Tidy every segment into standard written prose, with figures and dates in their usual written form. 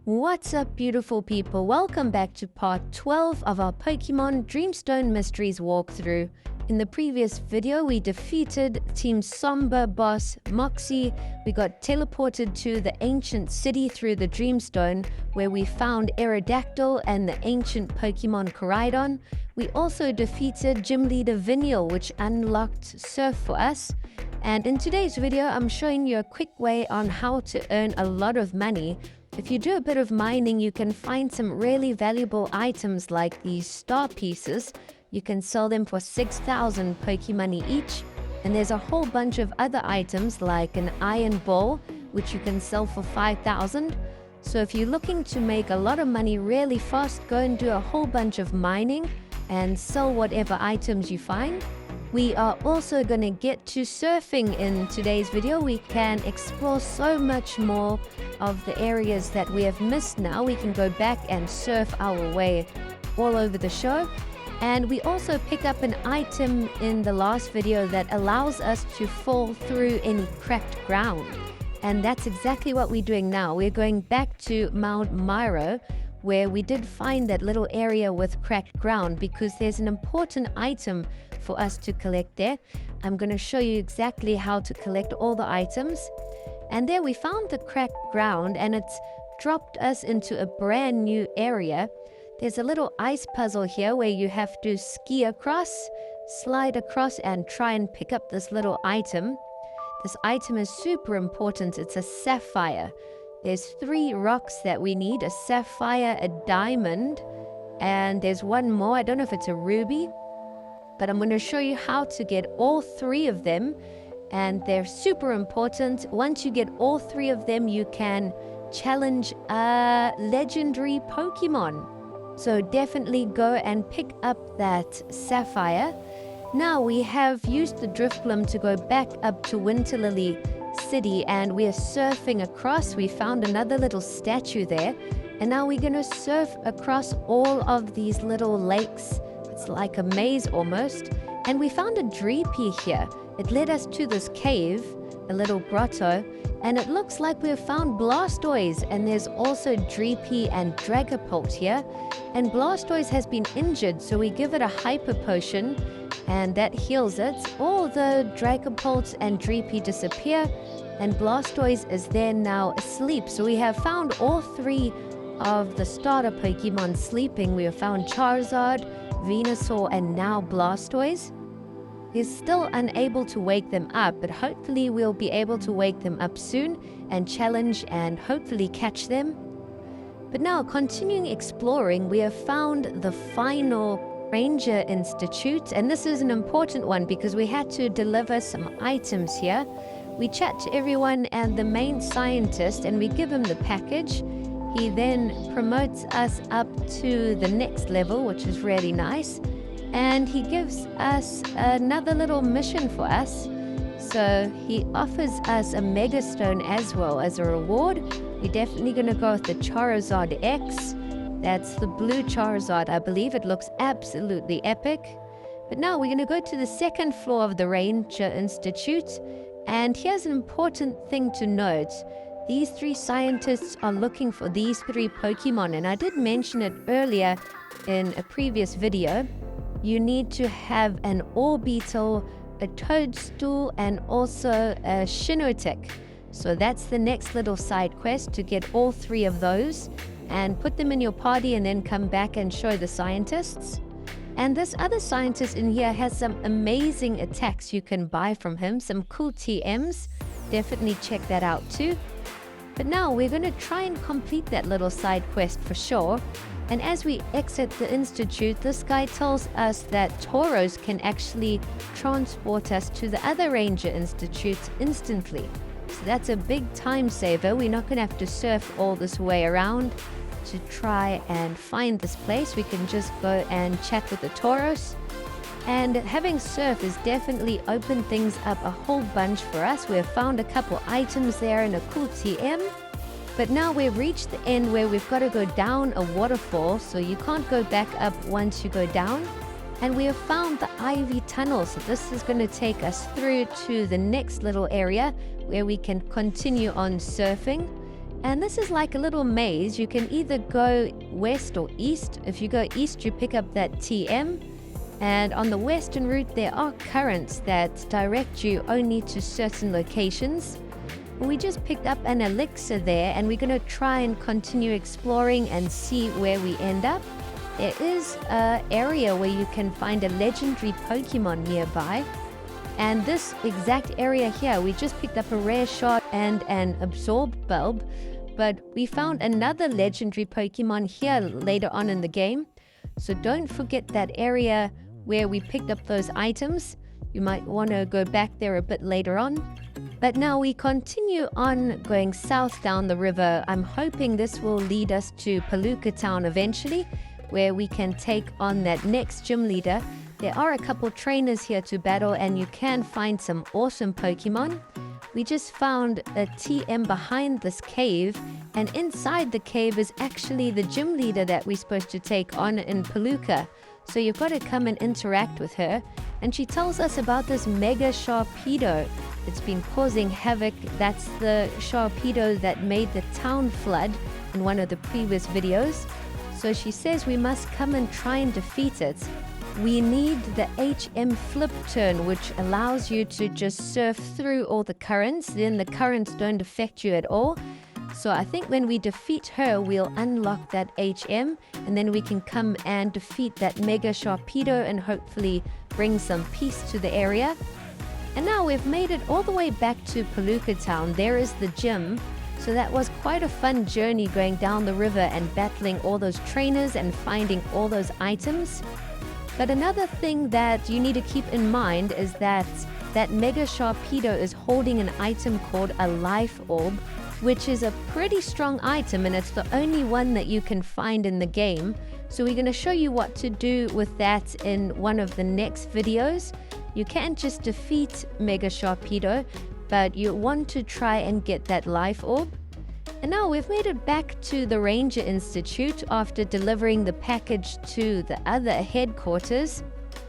What's up, beautiful people? Welcome back to part 12 of our Pokemon Dreamstone Mysteries walkthrough. In the previous video, we defeated Team Somber boss Moxie. We got teleported to the ancient city through the Dreamstone, where we found Aerodactyl and the ancient Pokemon Koraidon. We also defeated Gym Leader Jania, which unlocked Surf for us. And in today's video, I'm showing you a quick way on how to earn a lot of money. If you do a bit of mining, you can find some really valuable items like these star pieces. You can sell them for 6,000 Pokemoney each. And there's a whole bunch of other items like an iron ball, which you can sell for 5,000. So if you're looking to make a lot of money really fast, go and do a whole bunch of mining and sell whatever items you find. We are also going to get to surfing in today's video. We can explore so much more of the areas that we have missed now. We can go back and surf our way all over the show. And we also pick up an item in the last video that allows us to fall through any cracked ground. And that's exactly what we're doing now. We're going back to Mount Myro, where we did find that little area with cracked ground because there's an important item for us to collect there. I'm going to show you exactly how to collect all the items. And there we found the cracked ground, and it's dropped us into a brand new area. There's a little ice puzzle here where you have to ski across, slide across, and try and pick up this little item. This item is super important. It's a sapphire. There's 3 rocks that we need, a sapphire, a diamond, and there's one more. I don't know if it's a ruby, but I'm going to show you how to get all 3 of them, and they're super important. Once you get all 3 of them, you can challenge a legendary Pokemon. So definitely go and pick up that sapphire. Now we have used the Drifblim to go back up to Winterlily City, and we are surfing across. We found another little statue there, and now we're going to surf across all of these little lakes. It's like a maze almost. And we found a Dreepy here. It led us to this cave, a little grotto, and it looks like we have found Blastoise. And there's also Dreepy and Dragapult here. And Blastoise has been injured, so we give it a hyper potion, and that heals it. All the Dragapult and Dreepy disappear, and Blastoise is there now asleep. So we have found all 3 of the starter Pokemon sleeping. We have found Charizard, Venusaur, and now Blastoise. We're still unable to wake them up, but hopefully we'll be able to wake them up soon and challenge and hopefully catch them. But now, continuing exploring, we have found the final Ranger Institute, and this is an important one because we had to deliver some items here. We chat to everyone and the main scientist, and we give him the package. He then promotes us up to the next level, which is really nice. And he gives us another little mission for us. So he offers us a Mega Stone as well as a reward. We're definitely going to go with the Charizard X. That's the blue Charizard, I believe. It looks absolutely epic. But now we're going to go to the 2nd floor of the Ranger Institute. And here's an important thing to note. These 3 scientists are looking for these 3 Pokemon. And I did mention it earlier in a previous video. You need to have an Orbeetle, a Toadstool, and also a Shinotek. So that's the next little side quest, to get all 3 of those and put them in your party and then come back and show the scientists. And this other scientist in here has some amazing attacks you can buy from him, some cool TMs. Definitely check that out too. But now we're going to try and complete that little side quest for sure. And as we exit the institute, this guy tells us that Tauros can actually transport us to the other Ranger Institutes instantly. So that's a big time saver. We're not going to have to surf all this way around to try and find this place. We can just go and chat with the Tauros. And having surf has definitely opened things up a whole bunch for us. We have found a couple items there and a cool TM. But now we've reached the end where we've got to go down a waterfall, so you can't go back up once you go down. And we have found the Ivy Tunnel, so this is going to take us through to the next little area where we can continue on surfing. And this is like a little maze. You can either go west or east. If you go east, you pick up that TM. And on the western route, there are currents that direct you only to certain locations. We just picked up an elixir there, and we're going to try and continue exploring and see where we end up. There is an area where you can find a legendary Pokemon nearby. And this exact area here, we just picked up a rare shard and an absorb bulb. But we found another legendary Pokemon here later on in the game. So don't forget that area where we picked up those items. You might want to go back there a bit later on. But now we continue on going south down the river. I'm hoping this will lead us to Palooka Town eventually, where we can take on that next gym leader. There are a couple trainers here to battle, and you can find some awesome Pokemon. We just found a TM behind this cave, and inside the cave is actually the gym leader that we're supposed to take on in Palooka. So you've got to come and interact with her. And she tells us about this mega sharpedo. It's been causing havoc. That's the sharpedo that made the town flood in one of the previous videos. So she says we must come and try and defeat it. We need the HM flip turn, which allows you to just surf through all the currents. Then the currents don't affect you at all. So I think when we defeat her, we'll unlock that HM, and then we can come and defeat that Mega Sharpedo and hopefully bring some peace to the area. And now we've made it all the way back to Palooka Town. There is the gym. So that was quite a fun journey going down the river and battling all those trainers and finding all those items. But another thing that you need to keep in mind is that Mega Sharpedo is holding an item called a Life Orb, which is a pretty strong item, and it's the only one that you can find in the game. So we're going to show you what to do with that in one of the next videos. You can't just defeat Mega Sharpedo, but you want to try and get that Life Orb. And now we've made it back to the Ranger Institute after delivering the package to the other headquarters.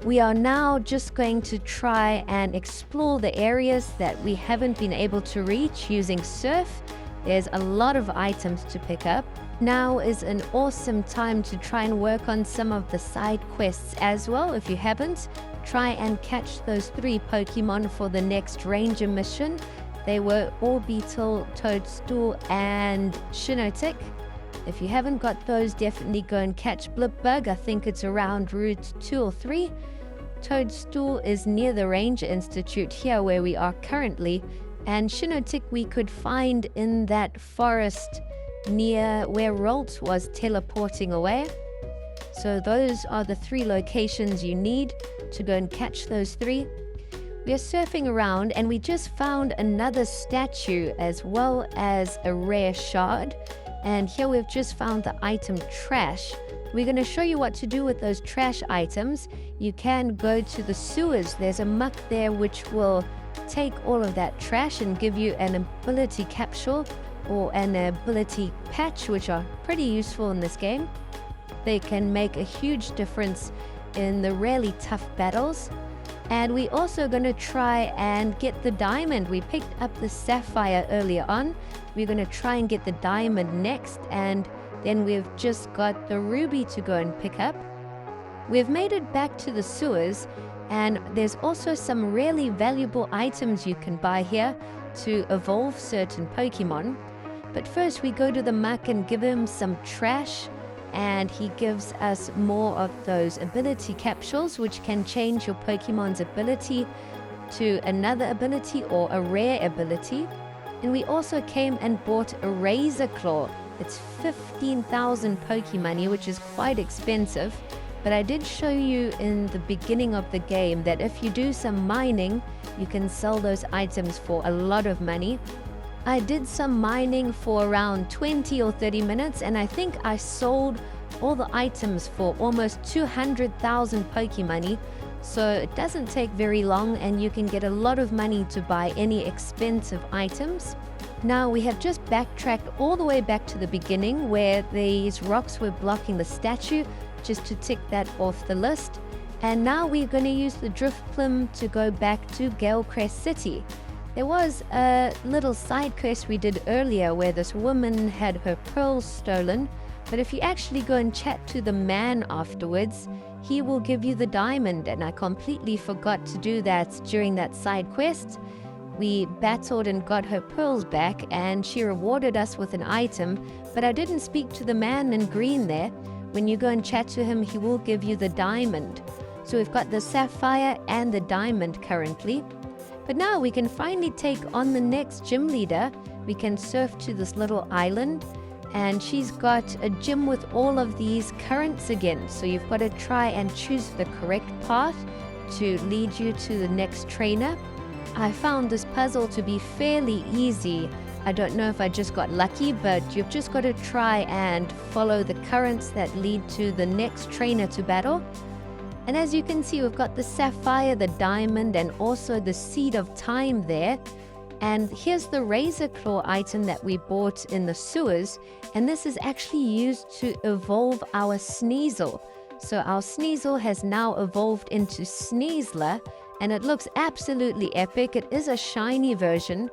We are now just going to try and explore the areas that we haven't been able to reach using Surf. There's a lot of items to pick up. Now is an awesome time to try and work on some of the side quests as well. If you haven't, try and catch those 3 Pokemon for the next Ranger mission. They were Orbeetle, Toadstool, and Shiinotic. If you haven't got those, definitely go and catch Blipbug. I think it's around Route 2 or 3. Toadstool is near the Ranger Institute here where we are currently. And Shiinotic we could find in that forest near where Rolt was teleporting away. So those are the 3 locations you need to go and catch those 3. We are surfing around and we just found another statue as well as a rare shard. And here we've just found the item trash. We're going to show you what to do with those trash items. You can go to the sewers. There's a muck there which will take all of that trash and give you an ability capsule or an ability patch, which are pretty useful in this game. They can make a huge difference in the really tough battles. And we're also going to try and get the diamond. We picked up the sapphire earlier on. We're going to try and get the diamond next, and then we've just got the ruby to go and pick up. We've made it back to the sewers, and there's also some really valuable items you can buy here to evolve certain Pokemon. But first we go to the muck and give him some trash, and he gives us more of those ability capsules which can change your Pokemon's ability to another ability or a rare ability. And we also came and bought a Razor Claw. It's 15,000 Pokemoney, which is quite expensive, but I did show you in the beginning of the game that if you do some mining, you can sell those items for a lot of money. I did some mining for around 20 or 30 minutes, and I think I sold all the items for almost 200,000 Pokemoney. So it doesn't take very long, and you can get a lot of money to buy any expensive items. Now we have just backtracked all the way back to the beginning where these rocks were blocking the statue, just to tick that off the list. And now we're going to use the Driftplim to go back to Galecrest City. There was a little side quest we did earlier where this woman had her pearls stolen, but if you actually go and chat to the man afterwards, he will give you the diamond, and I completely forgot to do that during that side quest. We battled and got her pearls back, and she rewarded us with an item, but I didn't speak to the man in green there. When you go and chat to him, he will give you the diamond. So we've got the sapphire and the diamond currently. But now we can finally take on the next gym leader. We can surf to this little island, and she's got a gym with all of these currents again. So you've got to try and choose the correct path to lead you to the next trainer. I found this puzzle to be fairly easy. I don't know if I just got lucky, but you've just got to try and follow the currents that lead to the next trainer to battle. And as you can see, we've got the sapphire, the diamond, and also the seed of time there. And here's the razor claw item that we bought in the sewers. And this is actually used to evolve our Sneasel. So our Sneasel has now evolved into Sneasler, and it looks absolutely epic. It is a shiny version,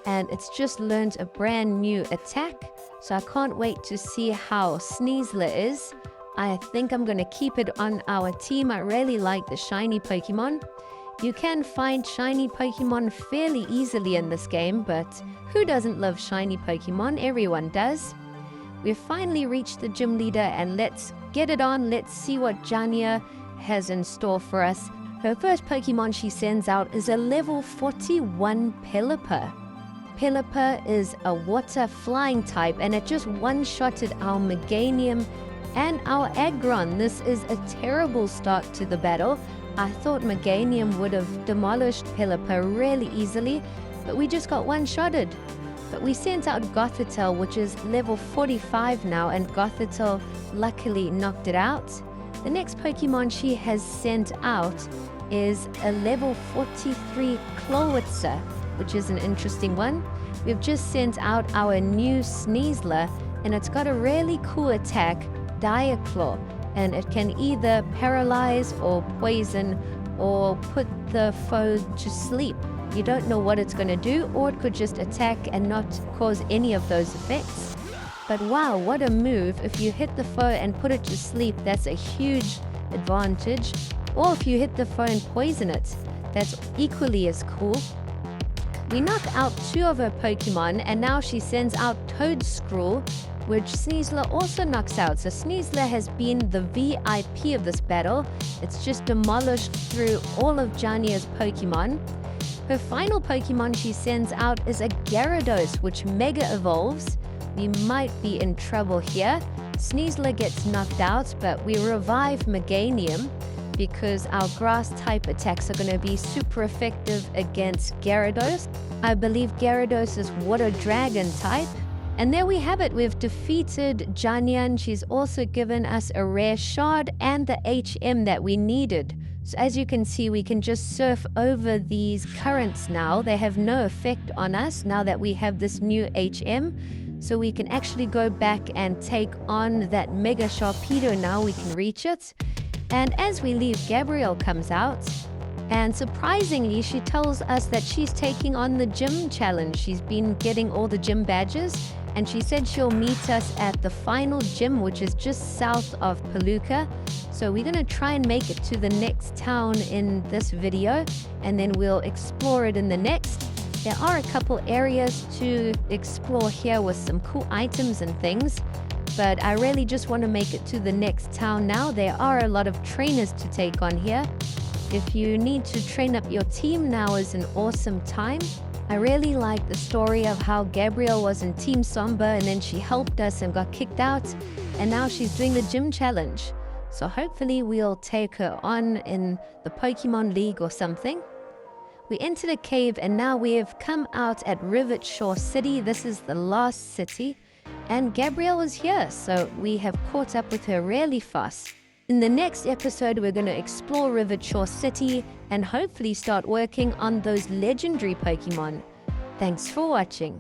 and it's just learned a brand new attack. So I can't wait to see how Sneasler is. I think I'm going to keep it on our team. I really like the shiny Pokemon. You can find shiny Pokemon fairly easily in this game, but who doesn't love shiny Pokemon? Everyone does. We've finally reached the gym leader, and let's get it on. Let's see what Jania has in store for us. Her first Pokemon she sends out is a level 41 Pelipper. Pelipper is a water flying type, and it just one-shotted our Meganium and our Aggron. This is a terrible start to the battle. I thought Meganium would have demolished Pelipper really easily, but we just got one-shotted. But we sent out Gothitelle, which is level 45 now, and Gothitelle luckily knocked it out. The next Pokemon she has sent out is a level 43 Clowitzer, which is an interesting one. We've just sent out our new Sneasler, and it's got a really cool attack, Dire Claw, and it can either paralyze or poison or put the foe to sleep. You don't know what it's going to do, or it could just attack and not cause any of those effects. But wow, what a move. If you hit the foe and put it to sleep, that's a huge advantage. Or if you hit the foe and poison it, that's equally as cool. We knock out 2 of her Pokemon, and now she sends out Toedscruel, which Sneasler also knocks out. So Sneasler has been the VIP of this battle. It's just demolished through all of Jania's Pokemon. Her final Pokemon she sends out is a Gyarados, which Mega Evolves. We might be in trouble here. Sneasler gets knocked out, but we revive Meganium because our grass type attacks are going to be super effective against Gyarados. I believe Gyarados is water dragon type. And there we have it. We've defeated Jania, and she's also given us a rare shard and the HM that we needed. So as you can see, we can just surf over these currents now. They have no effect on us now that we have this new HM. So we can actually go back and take on that Mega Sharpedo now. We can reach it. And as we leave, Gabrielle comes out. And surprisingly, she tells us that she's taking on the gym challenge. She's been getting all the gym badges, and she said she'll meet us at the final gym, which is just south of Palooka. So we're going to try and make it to the next town in this video, and then we'll explore it in the next. There are a couple areas to explore here with some cool items and things, but I really just want to make it to the next town now. There are a lot of trainers to take on here. If you need to train up your team, now is an awesome time. I really like the story of how Gabrielle was in Team Somber, and then she helped us and got kicked out, and now she's doing the gym challenge. So hopefully we'll take her on in the Pokemon League or something. We entered a cave, and now we have come out at Rivershore City. This is the last city, and Gabrielle is here, so we have caught up with her really fast. In the next episode, we're going to explore Rivershore City and hopefully start working on those legendary Pokemon. Thanks for watching.